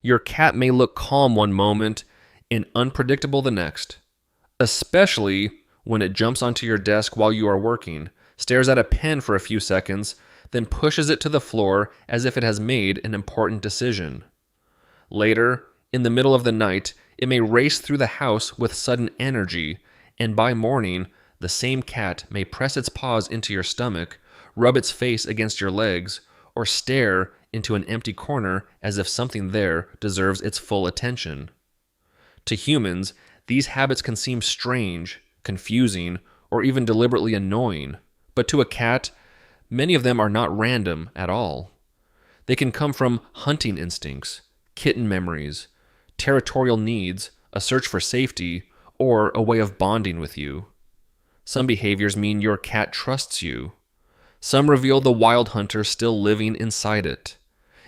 Your cat may look calm one moment and unpredictable the next, especially when it jumps onto your desk while you are working, stares at a pen for a few seconds, then pushes it to the floor as if it has made an important decision. Later, in the middle of the night, it may race through the house with sudden energy, and by morning, the same cat may press its paws into your stomach, rub its face against your legs, or stare into an empty corner as if something there deserves its full attention. To humans, these habits can seem strange, confusing, or even deliberately annoying, but to a cat, many of them are not random at all. They can come from hunting instincts, kitten memories, territorial needs, a search for safety, or a way of bonding with you. Some behaviors mean your cat trusts you. Some reveal the wild hunter still living inside it.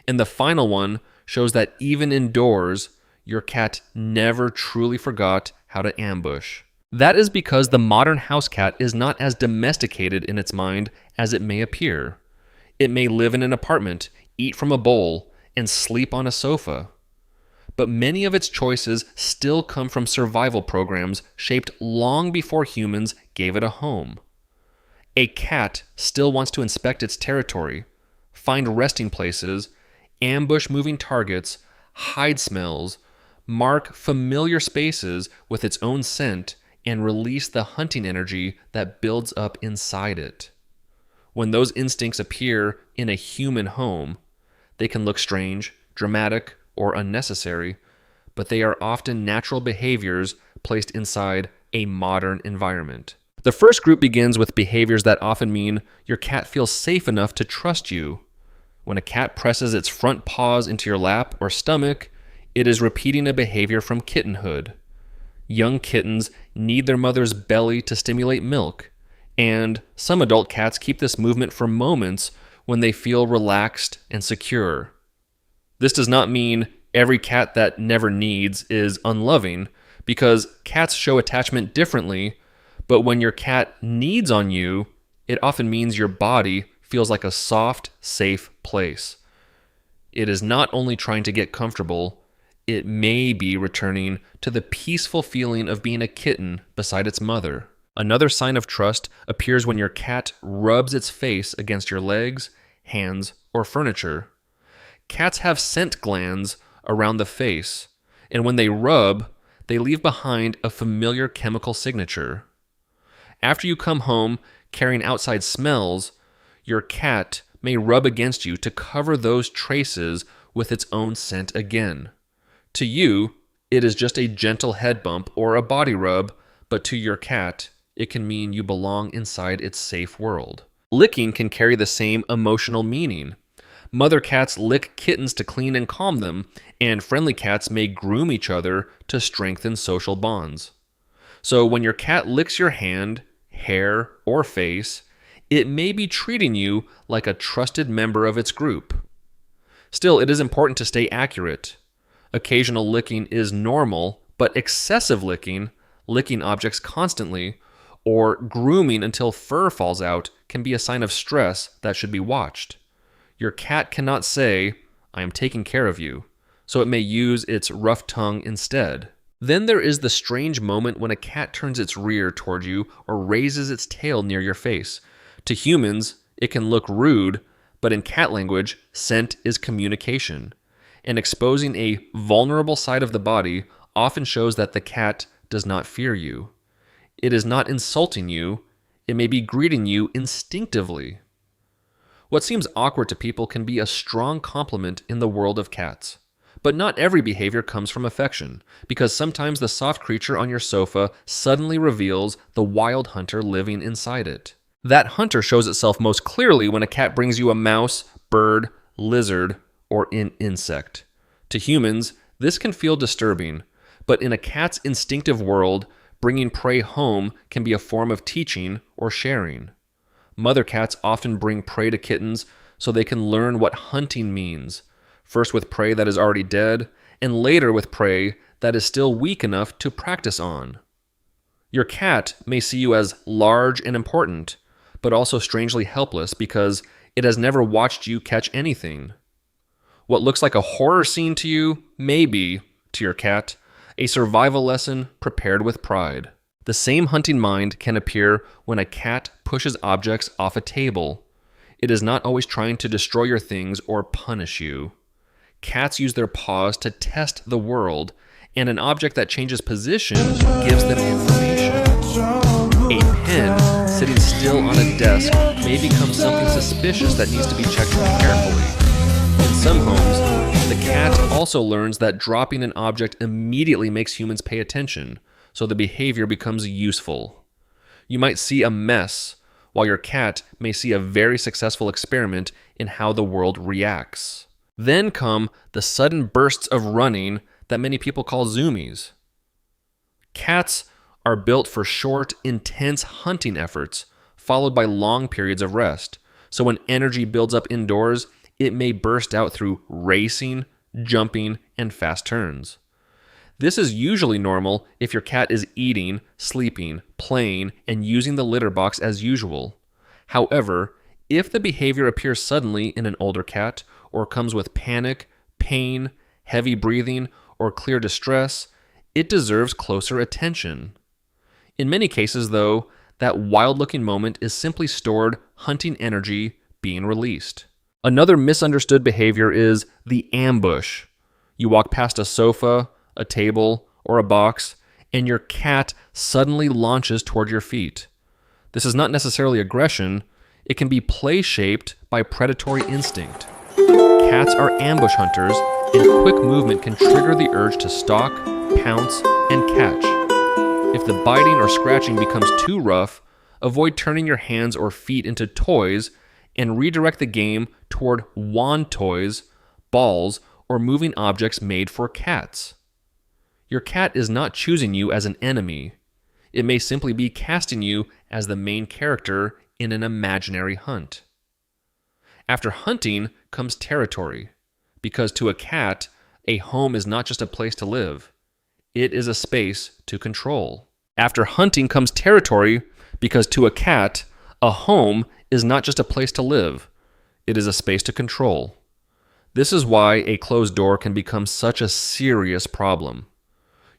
And the final one shows that even indoors, your cat never truly forgot how to ambush. That is because the modern house cat is not as domesticated in its mind as it may appear. It may live in an apartment, eat from a bowl, and sleep on a sofa. But many of its choices still come from survival programs shaped long before humans gave it a home. A cat still wants to inspect its territory, find resting places, ambush moving targets, hide smells, mark familiar spaces with its own scent, and release the hunting energy that builds up inside it. When those instincts appear in a human home, they can look strange, dramatic, or unnecessary, but they are often natural behaviors placed inside a modern environment. The first group begins with behaviors that often mean your cat feels safe enough to trust you. When a cat presses its front paws into your lap or stomach, it is repeating a behavior from kittenhood. Young kittens need their mother's belly to stimulate milk, and some adult cats keep this movement for moments when they feel relaxed and secure. This does not mean every cat that never needs is unloving, because cats show attachment differently, but when your cat needs on you, it often means your body feels like a soft, safe place. It is not only trying to get comfortable, it may be returning to the peaceful feeling of being a kitten beside its mother. Another sign of trust appears when your cat rubs its face against your legs, hands, or furniture. Cats have scent glands around the face, and when they rub, they leave behind a familiar chemical signature. After you come home carrying outside smells, your cat may rub against you to cover those traces with its own scent again. To you, it is just a gentle head bump or a body rub, but to your cat, it can mean you belong inside its safe world. Licking can carry the same emotional meaning. Mother cats lick kittens to clean and calm them, and friendly cats may groom each other to strengthen social bonds. So when your cat licks your hand, hair, or face, it may be treating you like a trusted member of its group. Still, it is important to stay accurate. Occasional licking is normal, but excessive licking, licking objects constantly, or grooming until fur falls out can be a sign of stress that should be watched. Your cat cannot say, "I am taking care of you," so it may use its rough tongue instead. Then there is the strange moment when a cat turns its rear toward you or raises its tail near your face. To humans, it can look rude, but in cat language, scent is communication. And exposing a vulnerable side of the body often shows that the cat does not fear you. It is not insulting you, it may be greeting you instinctively. What seems awkward to people can be a strong compliment in the world of cats. But not every behavior comes from affection, because sometimes the soft creature on your sofa suddenly reveals the wild hunter living inside it. That hunter shows itself most clearly when a cat brings you a mouse, bird, lizard, or an insect. To humans, this can feel disturbing, but in a cat's instinctive world, bringing prey home can be a form of teaching or sharing. Mother cats often bring prey to kittens so they can learn what hunting means, first with prey that is already dead, and later with prey that is still weak enough to practice on. Your cat may see you as large and important, but also strangely helpless because it has never watched you catch anything. What looks like a horror scene to you may be, to your cat, a survival lesson prepared with pride. The same hunting mind can appear when a cat pushes objects off a table. It is not always trying to destroy your things or punish you. Cats use their paws to test the world, and an object that changes position gives them information. A pen sitting still on a desk may become something suspicious that needs to be checked carefully. In some homes, the cat also learns that dropping an object immediately makes humans pay attention, so the behavior becomes useful. You might see a mess, while your cat may see a very successful experiment in how the world reacts. Then come the sudden bursts of running that many people call zoomies. Cats are built for short, intense hunting efforts, followed by long periods of rest. So when energy builds up indoors, it may burst out through racing, jumping, and fast turns. This is usually normal if your cat is eating, sleeping, playing, and using the litter box as usual. However, if the behavior appears suddenly in an older cat or comes with panic, pain, heavy breathing, or clear distress, it deserves closer attention. In many cases, though, that wild-looking moment is simply stored hunting energy being released. Another misunderstood behavior is the ambush. You walk past a sofa, a table, or a box, and your cat suddenly launches toward your feet. This is not necessarily aggression. It can be play-shaped by predatory instinct. Cats are ambush hunters, and quick movement can trigger the urge to stalk, pounce, and catch. If the biting or scratching becomes too rough, avoid turning your hands or feet into toys and redirect the game toward wand toys, balls, or moving objects made for cats. Your cat is not choosing you as an enemy. It may simply be casting you as the main character in an imaginary hunt. After hunting comes territory, because to a cat, a home is not just a place to live. It is a space to control. After hunting comes territory, because to a cat, a home is not just a place to live. It is a space to control. This is why a closed door can become such a serious problem.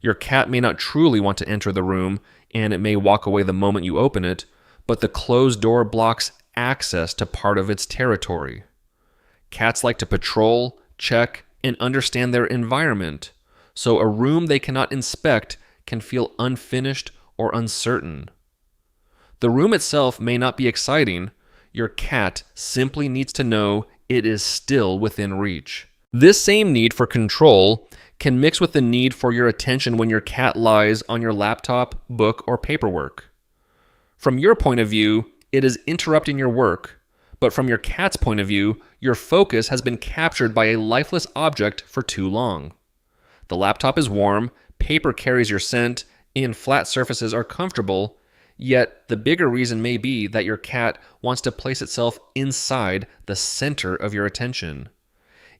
Your cat may not truly want to enter the room, and it may walk away the moment you open it, but the closed door blocks access to part of its territory. Cats like to patrol, check, and understand their environment, so a room they cannot inspect can feel unfinished or uncertain. The room itself may not be exciting. Your cat simply needs to know it is still within reach. This same need for control can mix with the need for your attention when your cat lies on your laptop, book, or paperwork. From your point of view, it is interrupting your work, but from your cat's point of view, your focus has been captured by a lifeless object for too long. The laptop is warm, paper carries your scent, and flat surfaces are comfortable, yet the bigger reason may be that your cat wants to place itself inside the center of your attention.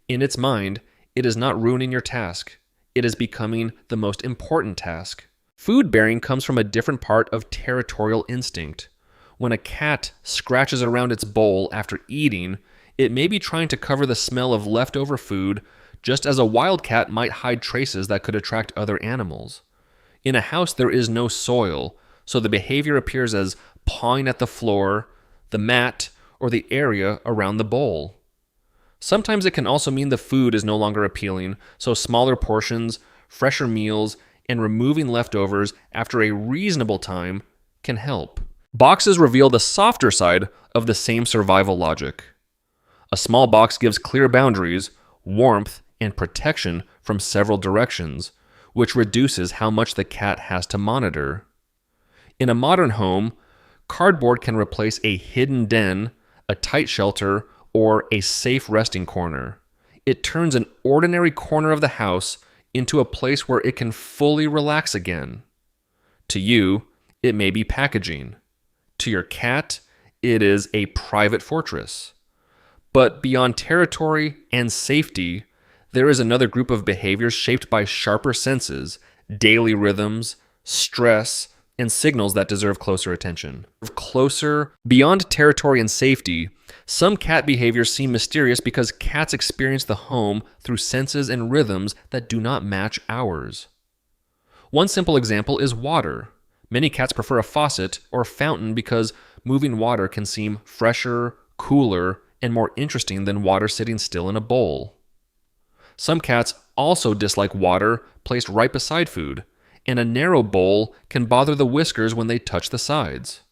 In its mind, it is not ruining your task. It is becoming the most important task. Food bearing comes from a different part of territorial instinct. When a cat scratches around its bowl after eating, it may be trying to cover the smell of leftover food, just as a wild cat might hide traces that could attract other animals. In a house, there is no soil, so the behavior appears as pawing at the floor, the mat, or the area around the bowl. Sometimes it can also mean the food is no longer appealing, so smaller portions, fresher meals, and removing leftovers after a reasonable time can help. Boxes reveal the softer side of the same survival logic. A small box gives clear boundaries, warmth, and protection from several directions, which reduces how much the cat has to monitor. In a modern home, cardboard can replace a hidden den, a tight shelter, or a safe resting corner. It turns an ordinary corner of the house into a place where it can fully relax again. To you, it may be packaging. To your cat, it is a private fortress. But beyond territory and safety, there is another group of behaviors shaped by sharper senses, daily rhythms, stress, and signals that deserve closer attention. Beyond territory and safety, Some cat behaviors seem mysterious because cats experience the home through senses and rhythms that do not match ours. One simple example is water. Many cats prefer a faucet or fountain because moving water can seem fresher, cooler, and more interesting than water sitting still in a bowl. Some cats also dislike water placed right beside food, and a narrow bowl can bother the whiskers when they touch the sides.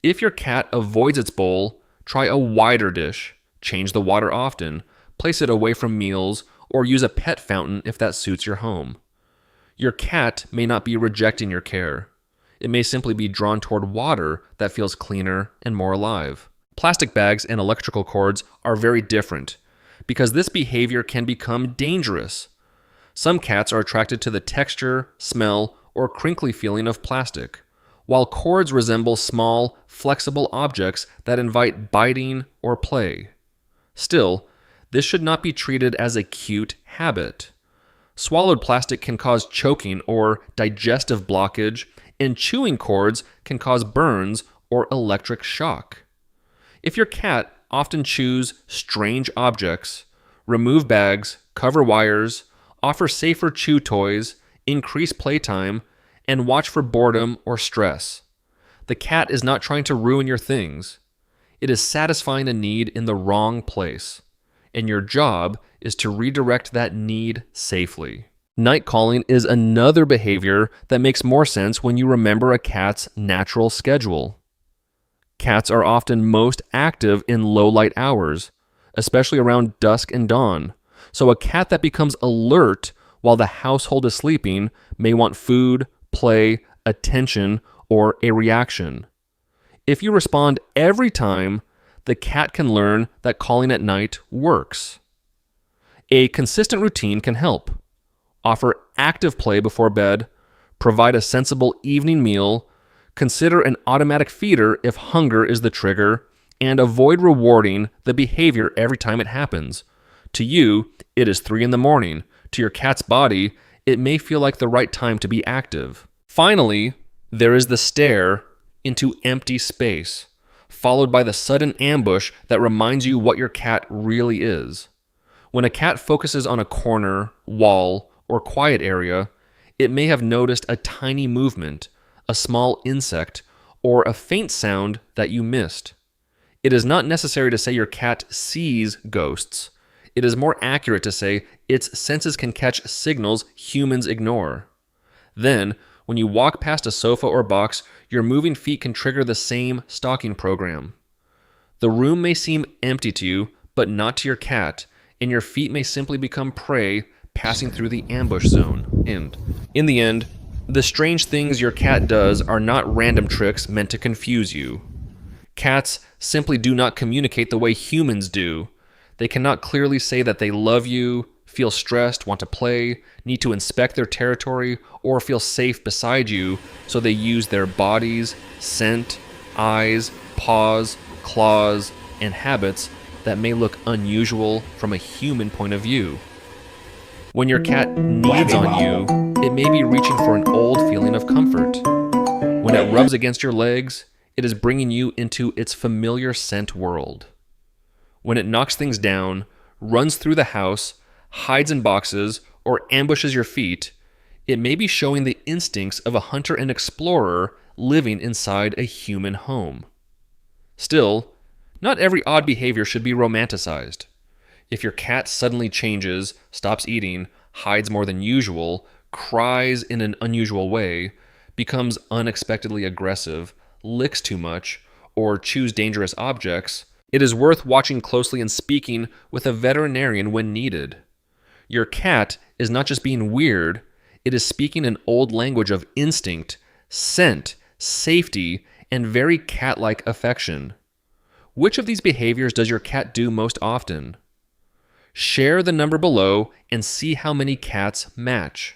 If your cat avoids its bowl, try a wider dish, change the water often, place it away from meals, or use a pet fountain if that suits your home. Your cat may not be rejecting your care. It may simply be drawn toward water that feels cleaner and more alive. Plastic bags and electrical cords are very different because this behavior can become dangerous. Some cats are attracted to the texture, smell, or crinkly feeling of plastic, while cords resemble small, flexible objects that invite biting or play. Still, this should not be treated as a cute habit. Swallowed plastic can cause choking or digestive blockage, and chewing cords can cause burns or electric shock. If your cat often chews strange objects, remove bags, cover wires, offer safer chew toys, increase playtime, and watch for boredom or stress, the cat is not trying to ruin your things. It is satisfying a need in the wrong place, and your job is to redirect that need safely. Night calling is another behavior that makes more sense when you remember a cat's natural schedule. Cats are often most active in low light hours, especially around dusk and dawn. So a cat that becomes alert while the household is sleeping may want food, play, attention, or a reaction. If you respond every time, the cat can learn that calling at night works. A consistent routine can help. Offer active play before bed, provide a sensible evening meal, consider an automatic feeder if hunger is the trigger, and avoid rewarding the behavior every time it happens. To you, it is 3 a.m. To your cat's body, it may feel like the right time to be active. Finally, there is the stare into empty space, followed by the sudden ambush that reminds you what your cat really is. When a cat focuses on a corner, wall, or quiet area, it may have noticed a tiny movement, a small insect, or a faint sound that you missed. It is not necessary to say your cat sees ghosts. It is more accurate to say its senses can catch signals humans ignore. Then, when you walk past a sofa or box, your moving feet can trigger the same stalking program. The room may seem empty to you, but not to your cat, and your feet may simply become prey passing through the ambush zone. And in the end, the strange things your cat does are not random tricks meant to confuse you. Cats simply do not communicate the way humans do. They cannot clearly say that they love you, feel stressed, want to play, need to inspect their territory, or feel safe beside you, so they use their bodies, scent, eyes, paws, claws, and habits that may look unusual from a human point of view. When your cat kneads on you, it may be reaching for an old feeling of comfort. When it rubs against your legs, it is bringing you into its familiar scent world. When it knocks things down, runs through the house, hides in boxes, or ambushes your feet, it may be showing the instincts of a hunter and explorer living inside a human home. Still, not every odd behavior should be romanticized. If your cat suddenly changes, stops eating, hides more than usual, cries in an unusual way, becomes unexpectedly aggressive, licks too much, or chews dangerous objects, it is worth watching closely and speaking with a veterinarian when needed. Your cat is not just being weird, it is speaking an old language of instinct, scent, safety, and very cat-like affection. Which of these behaviors does your cat do most often? Share the number below and see how many cats match.